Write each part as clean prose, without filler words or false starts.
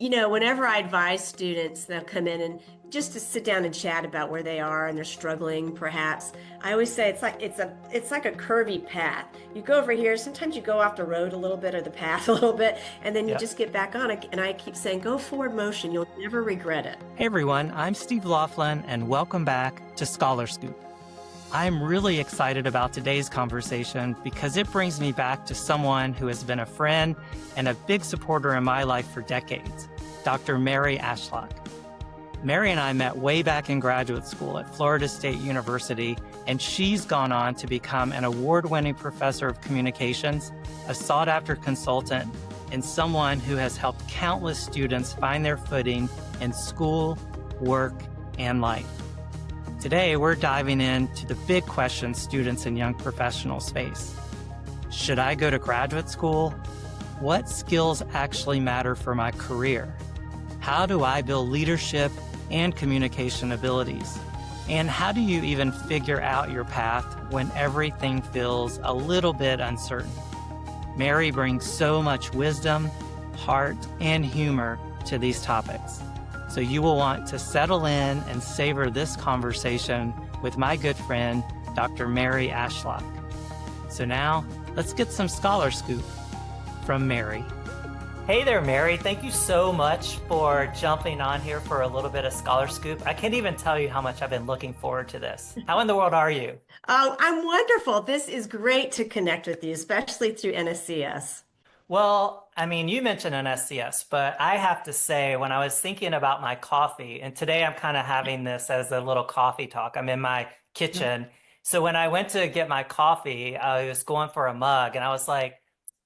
Whenever I advise students, they'll come in and just to sit down and chat about where they are and they're struggling, perhaps. I always say it's like a curvy path. You go over here, sometimes you go off the road a little bit or the path a little bit, and then you Yep. just get back on it. And I keep saying, go forward motion. You'll never regret it. Hey everyone, I'm Steve Loflin and welcome back to ScholarScoop. I'm really excited about today's conversation because it brings me back to someone who has been a friend and a big supporter in my life for decades, Dr. Mary Ashlock. Mary and I met way back in graduate school at Florida State University, and she's gone on to become an award-winning professor of communications, a sought-after consultant, and someone who has helped countless students find their footing in school, work, and life. Today, we're diving into the big questions students and young professionals face. Should I go to graduate school? What skills actually matter for my career? How do I build leadership and communication abilities? And how do you even figure out your path when everything feels a little bit uncertain? Mary brings so much wisdom, heart, and humor to these topics. So you will want to settle in and savor this conversation with my good friend, Dr. Mary Ashlock. So now, let's get some Scholar Scoop from Mary. Hey there, Mary. Thank you so much for jumping on here for a little bit of Scholar Scoop. I can't even tell you how much I've been looking forward to this. How in the world are you? Oh, I'm wonderful. This is great to connect with you, especially through NSCS. Well, I mean, you mentioned NSCS, but I have to say, when I was thinking about my coffee, and today I'm kind of having this as a little coffee talk. I'm in my kitchen. So when I went to get my coffee, I was going for a mug, and I was like,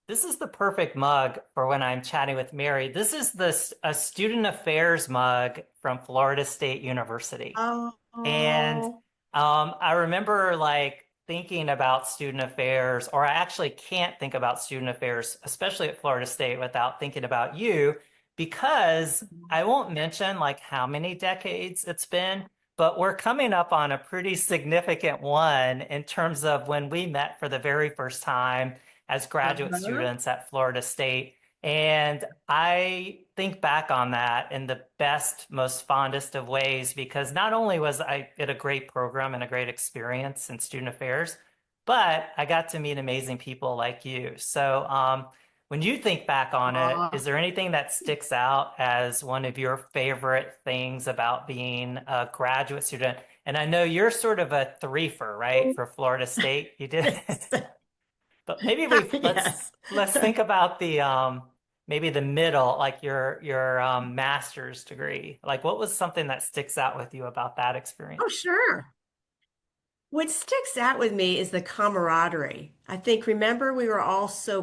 this is the perfect mug for when I'm chatting with Mary. This is a student affairs mug from Florida State University. And Oh, I remember like thinking about student affairs, or I actually can't think about student affairs, especially at Florida State, without thinking about you, because I won't mention like how many decades it's been, but we're coming up on a pretty significant one in terms of when we met for the very first time as graduate uh-huh. students at Florida State. And I think back on that in the best, most fondest of ways because not only was I at a great program and a great experience in student affairs, but I got to meet amazing people like you. So, when you think back on it, is there anything that sticks out as one of your favorite things about being a graduate student? And I know you're sort of a threefer, right, for Florida State. You did. But maybe Yes. let's think about the maybe the middle, like your master's degree. Like what was something that sticks out with you about that Oh, experience? sure. What sticks out with me is the camaraderie. I think, remember, we were all so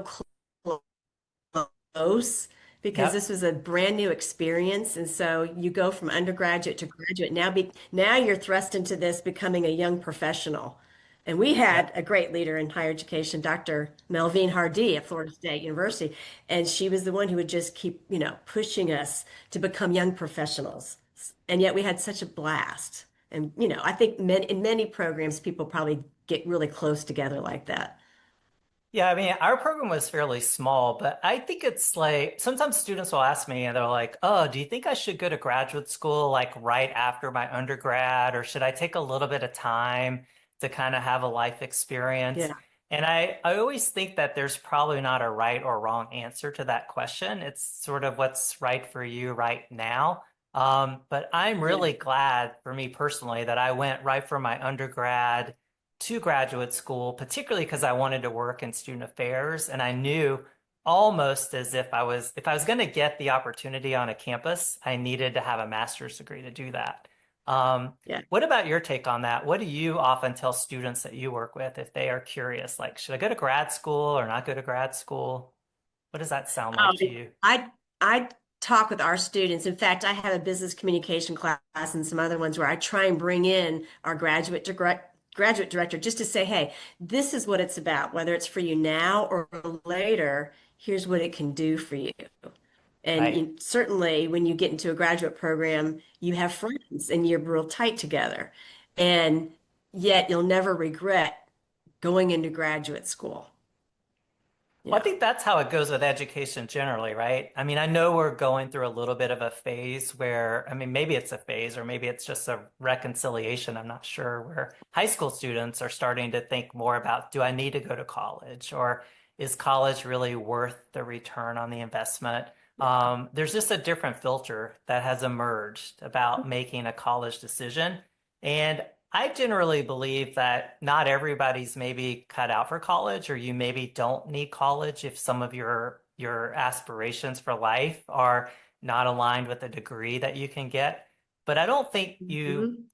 close because this Yep. was a brand new experience. And so you go from undergraduate to graduate. Now you're thrust into this becoming a young professional. And we had Yep. a great leader in higher education, Dr. Melvine Hardy at Florida State University. And she was the one who would just keep, pushing us to become young professionals. And yet we had such a blast. And, I think in many programs, people probably get really close together like that. Yeah, I mean, our program was fairly small, but I think it's like sometimes students will ask me and they're like, "Oh, do you think I should go to graduate school like right after my undergrad, or should I take a little bit of time to kind of have a life experience?" Yeah. And I always think that there's probably not a right or wrong answer to that question. It's sort of what's right for you right now. But I'm Yeah. really glad for me personally that I went right from my undergrad to graduate school, particularly because I wanted to work in student affairs. And I knew almost as if I was going to get the opportunity on a campus, I needed to have a master's degree to do that. Um, Yeah. what about your take on that? What do you often tell students that you work with if they are curious? Like, should I go to grad school or not go to grad school? What does that sound Oh, like to you? I talk with our students. In fact, I have a business communication class and some other ones where I try and bring in our graduate director just to say, hey, this is what it's about, whether it's for you now or later, here's what it can do for you. And Right. certainly when you get into a graduate program, you have friends and you're real tight together. And yet you'll never regret going into graduate school. Well, I Yeah. think that's how it goes with education generally, right? I mean, I know we're going through a little bit of a phase where, I mean, maybe it's a phase or maybe it's just a reconciliation. I'm not sure, where high school students are starting to think more about, do I need to go to college, or is college really worth the return on the investment? There's just a different filter that has emerged about making a college decision. And I generally believe that not everybody's maybe cut out for college, or you maybe don't need college if some of your aspirations for life are not aligned with the degree that you can get. But Mhm.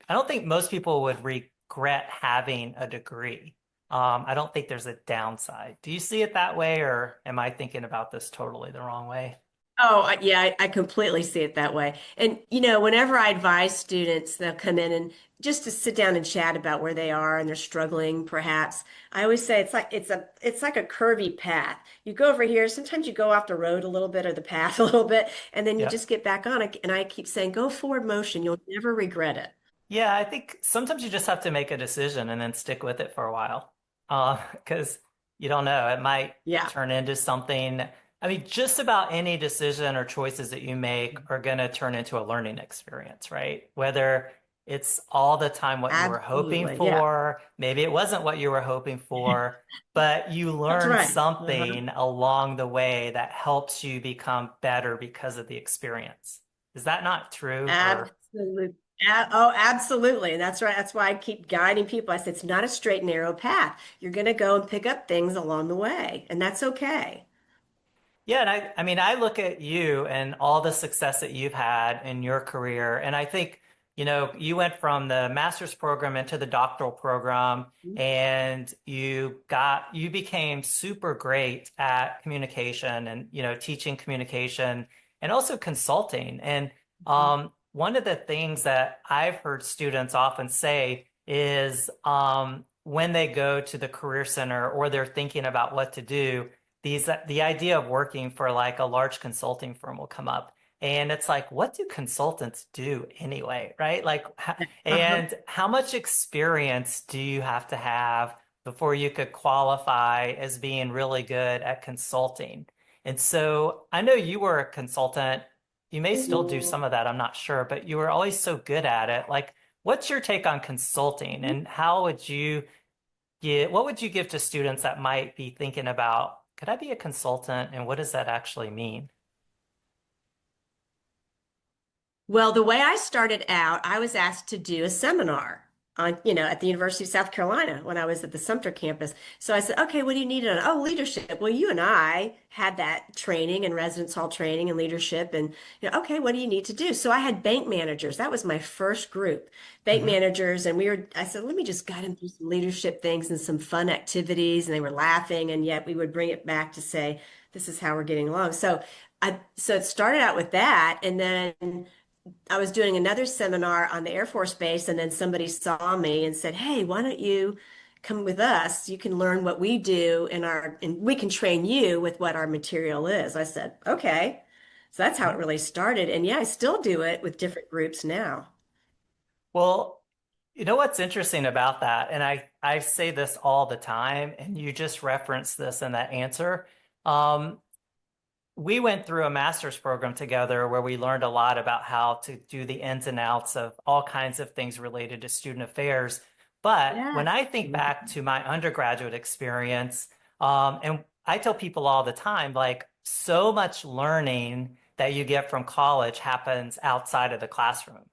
I don't think most people would regret having a degree. I don't think there's a downside. Do you see it that way, or am I thinking about this totally the wrong way? Oh, yeah, I completely see it that way. And, whenever I advise students, they'll come in and just to sit down and chat about where they are and they're struggling, perhaps. I always say it's like a curvy path. You go over here, sometimes you go off the road a little bit or the path a little bit, and then you Yeah. just get back on it. And I keep saying, go forward motion. You'll never regret it. Yeah, I think sometimes you just have to make a decision and then stick with it for a while. Because you don't know, it might Yeah. turn into something. I mean, just about any decision or choices that you make are going to turn into a learning experience, right? Whether it's all the time what you were hoping Absolutely. Yeah. for, maybe it wasn't what you were hoping for, but you That's learned right. Uh-huh. something along the way that helps you become better because of the experience. Is that not true? Or Absolutely. Oh, absolutely. And that's right. That's why I keep guiding people. I said it's not a straight and narrow path. You're going to go and pick up things along the way, and that's okay. yeah, and I mean, I look at you and all the success that you've had in your career, and I think, you went from the master's program into the doctoral program, and you became super great at communication and, teaching communication and also consulting. And Mhm. one of the things that I've heard students often say is when they go to the Career Center or they're thinking about what to do, the idea of working for like a large consulting firm will come up. And it's like, what do consultants do anyway, right? Like, Uh-huh. and how much experience do you have to have before you could qualify as being really good at consulting? And so I know you were a consultant. You may still do some of that, I'm not sure, but you were always so good at it. Like, what's your take on consulting, and how would you what would you give to students that might be thinking about, could I be a consultant, and what does that actually mean? Well, the way I started out, I was asked to do a seminar at the University of South Carolina when I was at the Sumter campus. So I said, okay, what do you need? Oh, leadership. Well, you and I had that training and residence hall training and leadership. And, okay, what do you need to do? So I had bank managers. That was my first group, bank Hmm. managers. And I said, let me just guide them through some leadership things and some fun activities. And they were laughing. And yet we would bring it back to say, this is how we're getting along. So it started out with that. And then I was doing another seminar on the Air Force Base, and then somebody saw me and said, "Hey, why don't you come with us? You can learn what we do and we can train you with what our material is." I said, "Okay." So that's how it really started. And yeah, I still do it with different groups now. Well, you know what's interesting about that, and I say this all the time, and you just referenced this in that answer. Um, we went through a master's program together where we learned a lot about how to do the ins and outs of all kinds of things related to student affairs. But Yeah. when I think back to my undergraduate experience, and I tell people all the time, like, so much learning that you get from college happens outside of the classroom.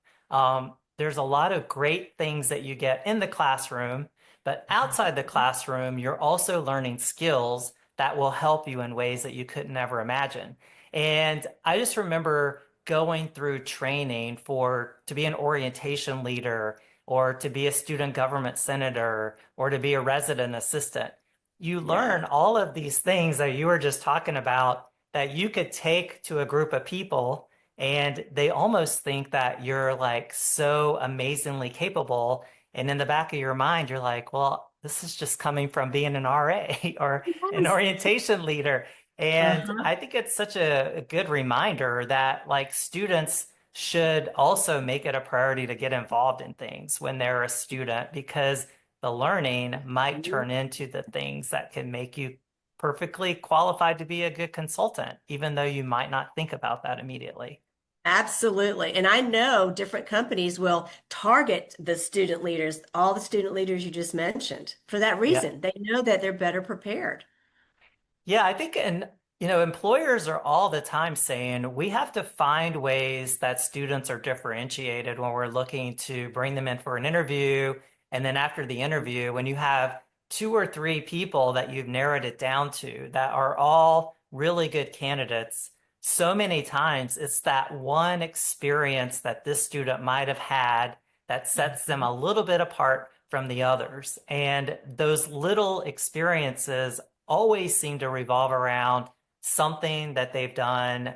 There's a lot of great things that you get in the classroom, but outside the classroom, you're also learning skills that will help you in ways that you could never imagine. And I just remember going through training to be an orientation leader, or to be a student government senator, or to be a resident assistant. You Yeah. learn all of these things that you were just talking about that you could take to a group of people, and they almost think that you're like so amazingly capable. And in the back of your mind, you're like, well, this is just coming from being an RA or an Yes. orientation leader. And Uh-huh. I think it's such a good reminder that like students should also make it a priority to get involved in things when they're a student, because the learning might turn into the things that can make you perfectly qualified to be a good consultant, even though you might not think about that immediately. Absolutely. And I know different companies will target the student leaders, all the student leaders you just mentioned, for that Yeah. reason. They know that they're better prepared. Yeah, I think, and employers are all the time saying we have to find ways that students are differentiated when we're looking to bring them in for an interview. And then after the interview, when you have two or three people that you've narrowed it down to that are all really good candidates, so many times it's that one experience that this student might have had that sets them a little bit apart from the others. And those little experiences always seem to revolve around something that they've done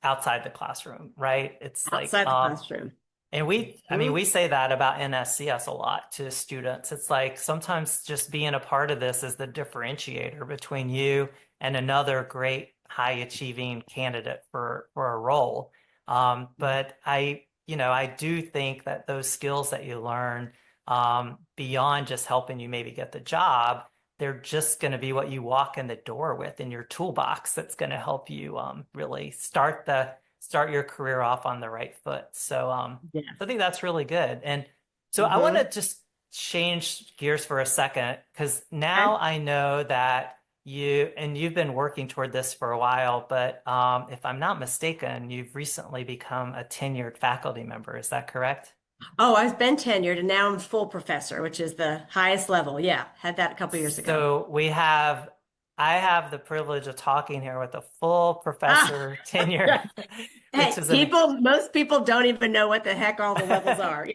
outside the classroom, right? It's like, Outside the classroom. and I mean, Mhm. we say that about NSCS a lot to students. It's like sometimes just being a part of this is the differentiator between you and another great high achieving candidate for a role. But I do think that those skills that you learn, beyond just helping you maybe get the job, they're just going to be what you walk in the door with in your toolbox that's going to help you really start your career off on the right foot. Yes. I think that's really good. And so I want to Hmm. just change gears for a second because Okay. now I know that you've been working toward this for a while, but if I'm not mistaken, you've recently become a tenured faculty member. Is that correct? Oh, I've been tenured and now I'm full professor, which is the highest level. Yeah, had that a couple years ago. So I have the privilege of talking here with a full Ah, professor tenure, which hey, is an most people don't even know what the heck all the levels are.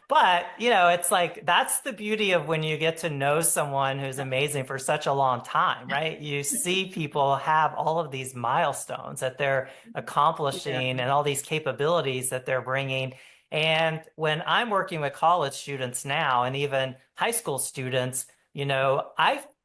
But, it's like that's the beauty of when you get to know someone who's amazing for such a long time, right? You see people have all of these milestones that they're Yeah. accomplishing and all these capabilities that they're bringing. And when I'm working with college students now and even high school students,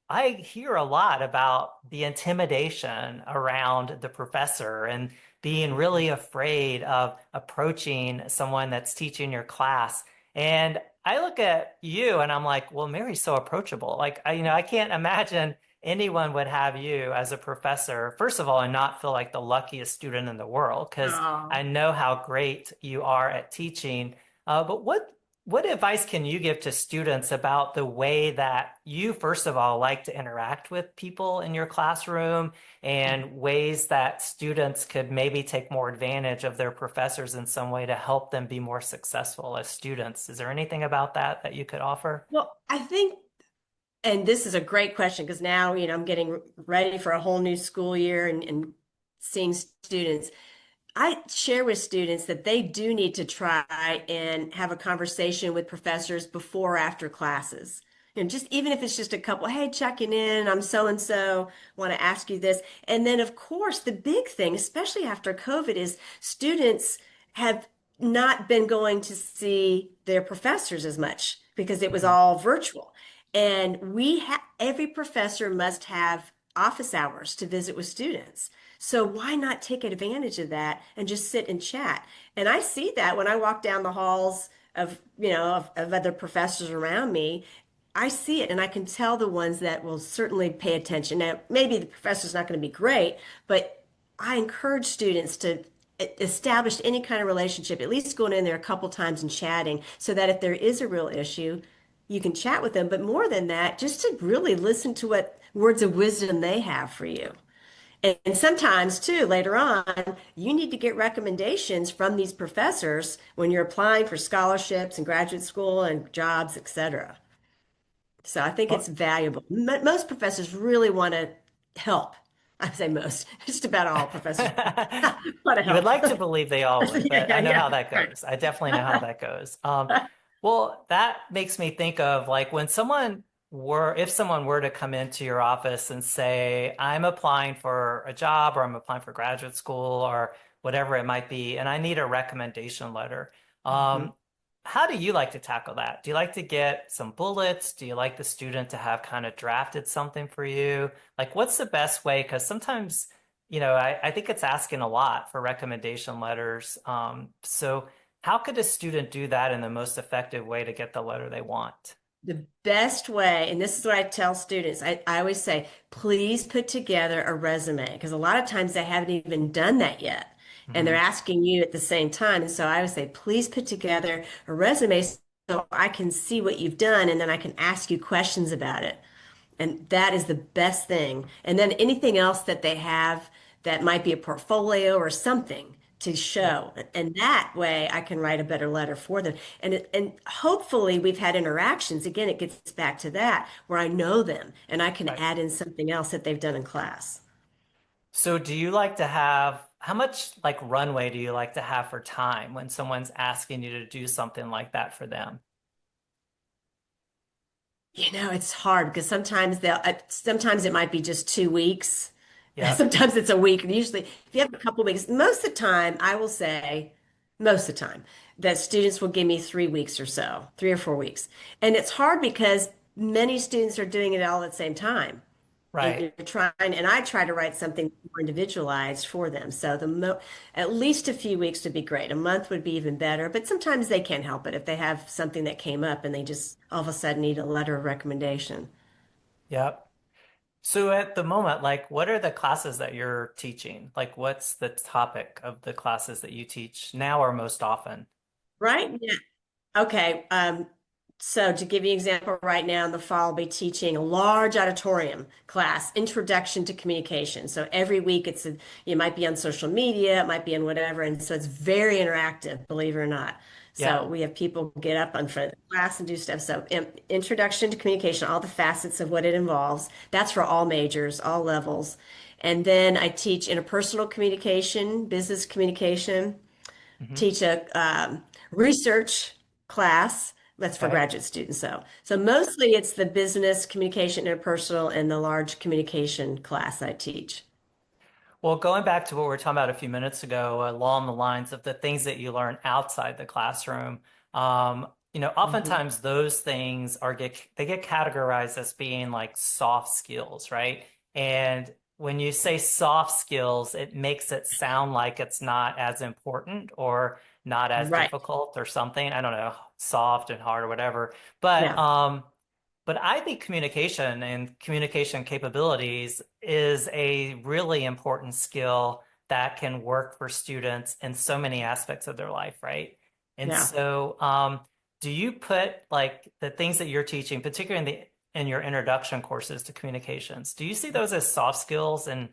I hear a lot about the intimidation around the professor and being really afraid of approaching someone that's teaching your class. And I look at you and I'm like, well, Mary's so approachable. Like, I can't imagine anyone would have you as a professor, first of all, and not feel like the luckiest student in the world, because I Oh. know how great you are at teaching. But what advice can you give to students about the way that you, first of all, like to interact with people in your classroom and ways that students could maybe take more advantage of their professors in some way to help them be more successful as students? Is there anything about that that you could offer? Well, I think, and this is a great question because now, I'm getting ready for a whole new school year and seeing students. I share with students that they do need to try and have a conversation with professors before or after classes. Just even if it's just a couple, hey, checking in, I'm so and so, want to ask you this. And then, of course, the big thing, especially after COVID, is students have not been going to see their professors as much because it was Mhm. all virtual. And every professor must have office hours to visit with students. So why not take advantage of that and just sit and chat? And I see that when I walk down the halls of other professors around me. I see it and I can tell the ones that will certainly pay attention. Now, maybe the professor's not going to be great, but I encourage students to establish any kind of relationship, at least going in there a couple times and chatting so that if there is a real issue, you can chat with them. But more than that, just to really listen to what words of wisdom they have for you. And sometimes, too, later on, you need to get recommendations from these professors when you're applying for scholarships and graduate school and jobs, etc. So I think it's Well, valuable. Most professors really want to help. I say most, just about all professors want to you would help. like to believe they all would, Yeah, but I yeah, know how yeah. that Right. goes. I definitely know how that goes. Well, that makes me think of like when if someone were to come into your office and say, I'm applying for a job or I'm applying for graduate school or whatever it might be, and I need a recommendation letter. Mhm. Um, how do you like to tackle that? Do you like to get some bullets? Do you like the student to have kind of drafted something for you? Like, what's the best way? Because sometimes, I think it's asking a lot for recommendation letters. So how could a student do that in the most effective way to get the letter they want? The best way, and this is what I tell students, I always say, please put together a resume because a lot of times they haven't even done that yet. And they're Hmm. asking you at the same time. And so I always say, please put together a resume so I can see what you've done and then I can ask you questions about it. And that is the best thing. And then anything else that they have that might be a portfolio or something to Yeah. show. And that way I can write a better letter for them. And hopefully we've had interactions. Again, it gets back to that where I know them and I can Right. add in something else that they've done in class. So do you like to have, how much like runway do you like to have for time when someone's asking you to do something like that for them? It's hard because sometimes it might be just 2 weeks. Yep. Sometimes it's a week. Usually, if you have a couple weeks, most of the time, I will say, most of the time, that students will give me 3 weeks or so, 3 or 4 weeks. And it's hard because many students are doing it all at the same time. And Right. you're trying, and I try to write something more individualized for them. So at least a few weeks would be great. A month would be even better, but sometimes they can't help it if they have something that came up and they just all of a sudden need a letter of recommendation. Yep. So at the moment, like what are the classes that you're teaching? Like what's the topic of the classes that you teach now or most often? Right? Yeah. Okay. So to give you an example, right now in the fall, I'll be teaching a large auditorium class, Introduction to Communication. So every week it might be on social media, it might be on whatever. And so it's very interactive, believe it or not. So Yeah. we have people get up in front of the class and do stuff. So Introduction to Communication, all the facets of what it involves. That's for all majors, all levels. And then I teach interpersonal communication, business communication, Hmm. teach a research class. That's for Okay. graduate students. So mostly it's the business communication, interpersonal, and the large communication class I teach. Well, going back to what we were talking about a few minutes ago, along the lines of the things that you learn outside the classroom, Mhm. oftentimes those things they get categorized as being like soft skills, right? And when you say soft skills, it makes it sound like it's not as important or not as Right. difficult or something. I don't know, soft and hard or whatever. Yeah. But I think communication and communication capabilities is a really important skill that can work for students in so many aspects of their life, right? And Yeah. so, do you put like the things that you're teaching, particularly in your introduction courses to communications, do you see those as soft skills and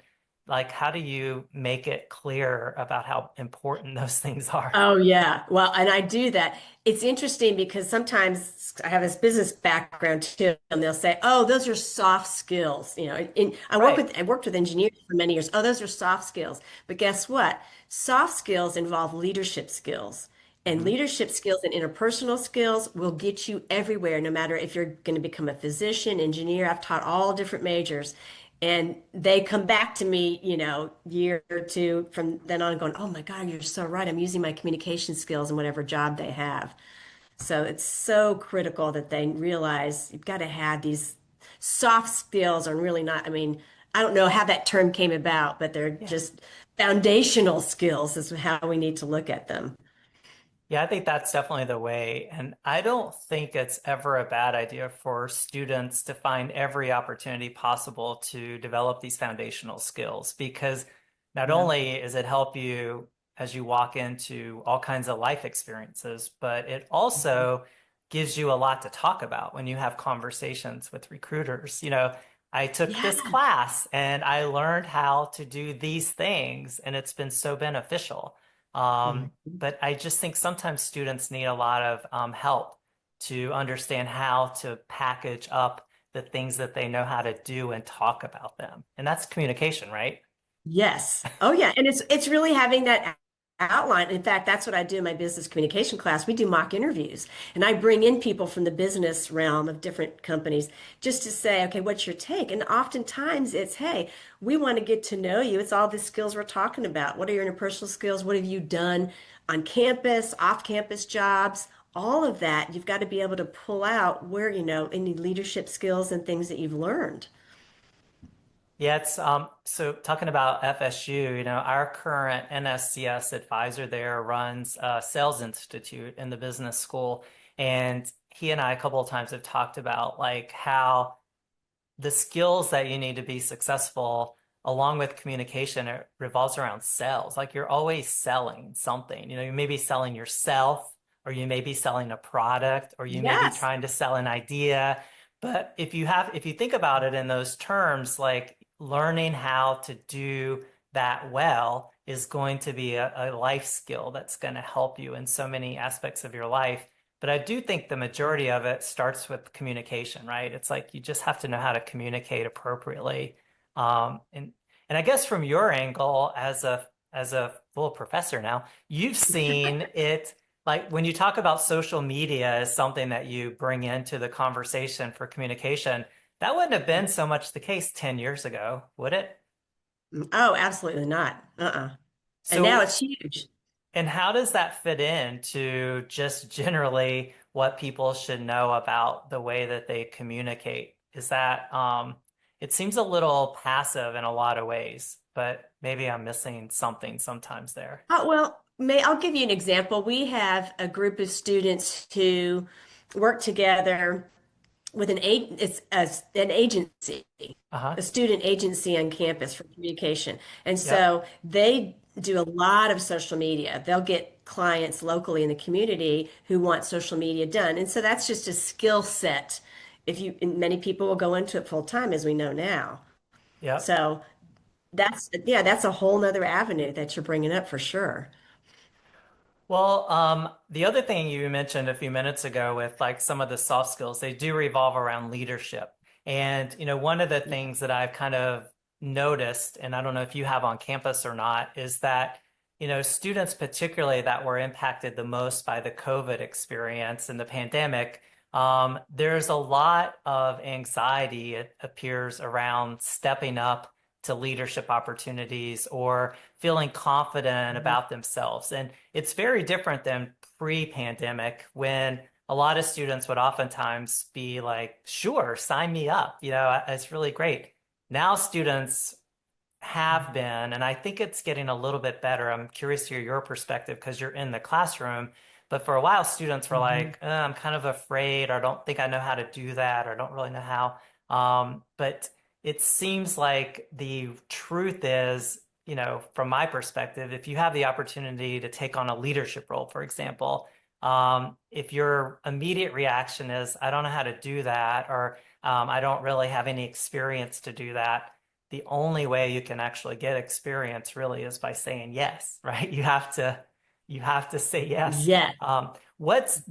like how do you make it clear about how important those things are? Oh, yeah. Well, and I do that. It's interesting because sometimes I have this business background too, and they'll say, "Oh, those are soft skills." And Right. I worked with engineers for many years. Oh, those are soft skills. But guess what? Soft skills involve leadership skills. And Hmm. leadership skills and interpersonal skills will get you everywhere, no matter if you're going to become a physician, engineer. I've taught all different majors. And they come back to me, year or two from then on going, oh my God, you're so right. I'm using my communication skills in whatever job they have. So it's so critical that they realize you've got to have these soft skills are really not, I mean, I don't know how that term came about, but they're Yeah. just foundational skills is how we need to look at them. Yeah, I think that's definitely the way. And I don't think it's ever a bad idea for students to find every opportunity possible to develop these foundational skills because not Yeah. only is it help you as you walk into all kinds of life experiences, but it also gives you a lot to talk about when you have conversations with recruiters. I took Yeah. this class and I learned how to do these things, and it's been so beneficial. Um, Mhm. but I just think sometimes students need a lot of help to understand how to package up the things that they know how to do and talk about them. And that's communication, right? Yes. Oh, yeah. And it's really having that outline. In fact, that's what I do in my business communication class. We do mock interviews, and I bring in people from the business realm of different companies just to say, okay, what's your take? And oftentimes it's, hey, we want to get to know you. It's all the skills we're talking about. What are your interpersonal skills? What have you done on campus, off campus jobs? All of that, you've got to be able to pull out where, any leadership skills and things that you've learned. Yeah, it's so talking about FSU, our current NSCS advisor there runs a sales institute in the business school. And he and I a couple of times have talked about like how the skills that you need to be successful along with communication, it revolves around sales. Like you're always selling something. You know, you may be selling yourself, or you may be selling a product, or you may be Yes. trying to sell an idea. But if you think about it in those terms, like learning how to do that well is going to be a life skill that's going to help you in so many aspects of your life. But I do think the majority of it starts with communication, right? It's like you just have to know how to communicate appropriately. And I guess from your angle as a full professor now, you've seen it like when you talk about social media as something that you bring into the conversation for communication, that wouldn't have been so much the case 10 years ago, would it? Oh, absolutely not. And now So it's huge. and how does that fit into just generally what people should know about the way that they communicate? Is that it seems a little passive in a lot of ways, but maybe I'm missing something sometimes there. Oh, well, I'll give you an example. We have a group of students who work together with an agency, Uh-huh. a student agency on campus for communication. And Yep. so they do a lot of social media. They'll get clients locally in the community who want social media done. And so that's just a skill set. And many people will go into it full time, as we know now. Yep. So that's a whole nother avenue that you're bringing up for sure. Well, the other thing you mentioned a few minutes ago with like some of the soft skills, they do revolve around leadership. And, you know, one of the things that I've kind of noticed, and I don't know if you have on campus or not, is that, you know, students particularly that were impacted the most by the COVID experience and the pandemic, there's a lot of anxiety, it appears, around stepping up to leadership opportunities or feeling confident Mhm. about themselves. And it's very different than pre-pandemic when a lot of students would oftentimes be like, sure, sign me up. You know, it's really great. Now students have been, and I think it's getting a little bit better. I'm curious to hear your perspective because you're in the classroom. But for a while, students were Mhm. like, I'm kind of afraid, or I don't think I know how to do that, or I don't really know how. But it seems like the truth is, you know, from my perspective, if you have the opportunity to take on a leadership role, for example, if your immediate reaction is, I don't know how to do that, or I don't really have any experience to do that, the only way you can actually get experience really is by saying yes, right? You have to say yes. Yes.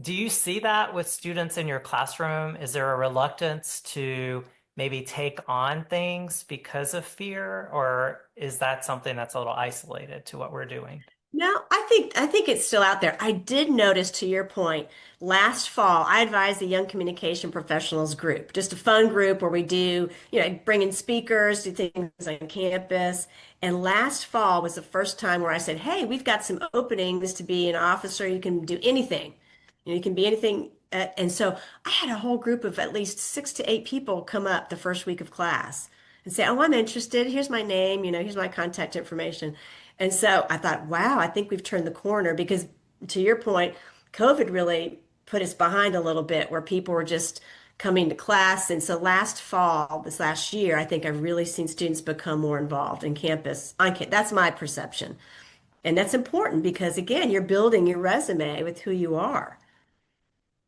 Do you see that with students in your classroom? Is there a reluctance to maybe take on things because of fear, or is that something that's a little isolated to what we're doing? No, I think it's still out there. I did notice, to your point, last fall I advised the Young Communication Professionals group, just a fun group where we do, bring in speakers, do things on campus. And last fall was the first time where I said, "Hey, we've got some openings to be an officer. You can do anything. You can be anything." And so I had a whole group of at least 6 to 8 people come up the first week of class and say, "Oh, I'm interested. Here's my name. Here's my contact information." And so I thought, wow, I think we've turned the corner because to your point, COVID really put us behind a little bit where people were just coming to class. And so last fall, this last year, I think I've really seen students become more involved in campus. That's my perception. And that's important because, again, you're building your resume with who you are.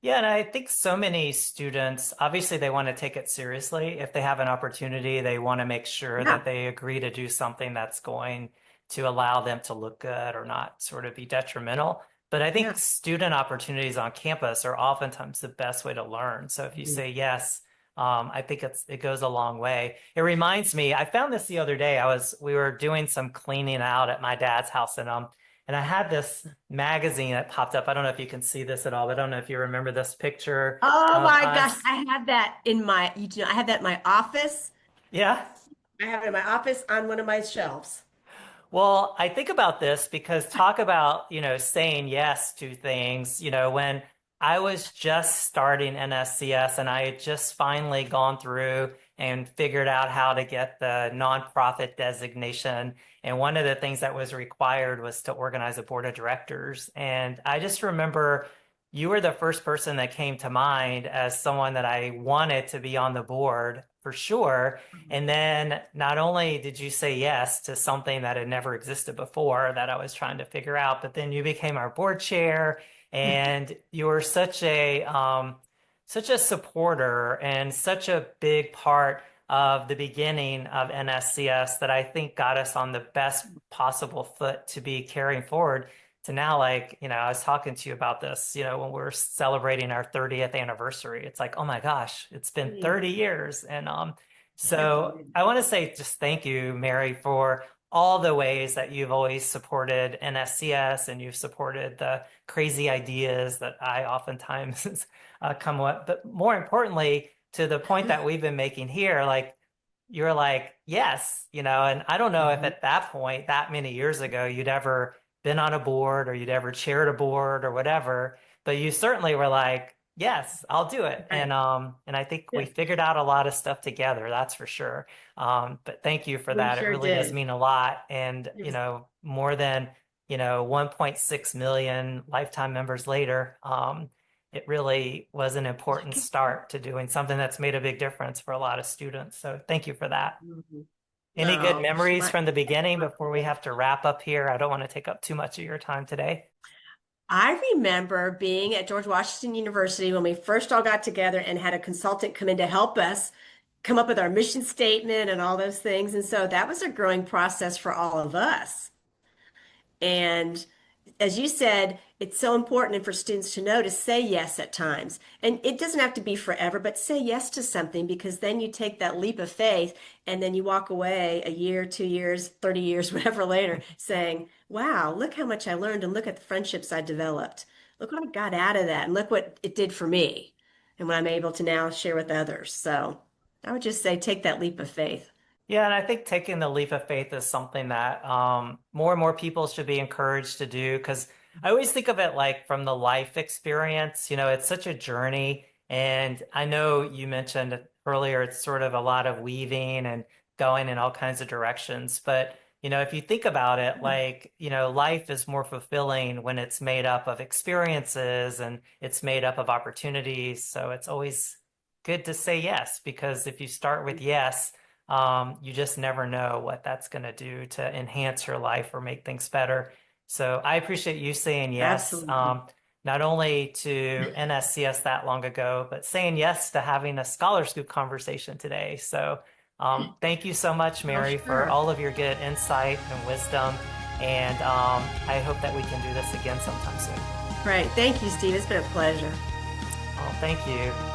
Yeah, and I think so many students, obviously, they want to take it seriously. If they have an opportunity, they want to make sure that Yeah, they agree to do something that's going to allow them to look good or not sort of be detrimental. But I think yeah. student opportunities on campus are oftentimes the best way to learn. So if you Mhm. say yes, I think it goes a long way. It reminds me, I found this the other day. We were doing some cleaning out at my dad's house, and I had this magazine that popped up. I don't know if you can see this at all, but I don't know if you remember this picture Oh of my gosh, us. I have that I have that in my office. Yeah. I have it in my office on one of my shelves. Well, I think about this because talk about, you know, saying yes to things, you know, when I was just starting NSCS and I had just finally gone through and figured out how to get the nonprofit designation. And one of the things that was required was to organize a board of directors. And I just remember you were the first person that came to mind as someone that I wanted to be on the board for sure. And then not only did you say yes to something that had never existed before that I was trying to figure out, but then you became our board chair, and you were such a supporter and such a big part of the beginning of NSCS that I think got us on the best possible foot to be carrying forward to now. Like, I was talking to you about this, when we're celebrating our 30th anniversary. It's like, oh my gosh, it's been 30 years. And so Absolutely. I want to say just thank you, Mary, for all the ways that you've always supported NSCS, and you've supported the crazy ideas that I oftentimes come with. But more importantly, to the point that we've been making here, like, you're like, yes, and I don't know if Mhm. at that point, that many years ago, you'd ever been on a board or you'd ever chaired a board or whatever, but you certainly were like, yes, I'll do it. Right. And I think we Yeah, figured out a lot of stuff together, that's for sure. But thank you for we that. It sure really does did. mean a lot. And, It was, more than, 1.6 million lifetime members later, it really was an important start to doing something that's made a big difference for a lot of students. So thank you for that. Mhm. Any good No, memories from the beginning before we have to wrap up here? I don't want to take up too much of your time today. I remember being at George Washington University when we first all got together and had a consultant come in to help us come up with our mission statement and all those things. And so that was a growing process for all of us. And as you said, it's so important for students to know to say yes at times. And it doesn't have to be forever, but say yes to something, because then you take that leap of faith and then you walk away a year, 2 years, 30 years, whatever later, saying, wow, look how much I learned and look at the friendships I developed. Look what I got out of that and look what it did for me and what I'm able to now share with others. So I would just say take that leap of faith. Yeah, and I think taking the leap of faith is something that more and more people should be encouraged to do, because I always think of it like from the life experience. It's such a journey. And I know you mentioned earlier it's sort of a lot of weaving and going in all kinds of directions. But, if you think about it, like, life is more fulfilling when it's made up of experiences and it's made up of opportunities. So it's always good to say yes, because if you start with yes, you just never know what that's going to do to enhance your life or make things better. So I appreciate you saying yes, Absolutely. not only to NSCS that long ago, but saying yes to having a ScholarScoop conversation today. So thank you so much, Oh, Mary, for sure. all of your good insight and wisdom. And I hope that we can do this again sometime soon. Right. Thank you, Steve. It's been a pleasure. Well, thank you.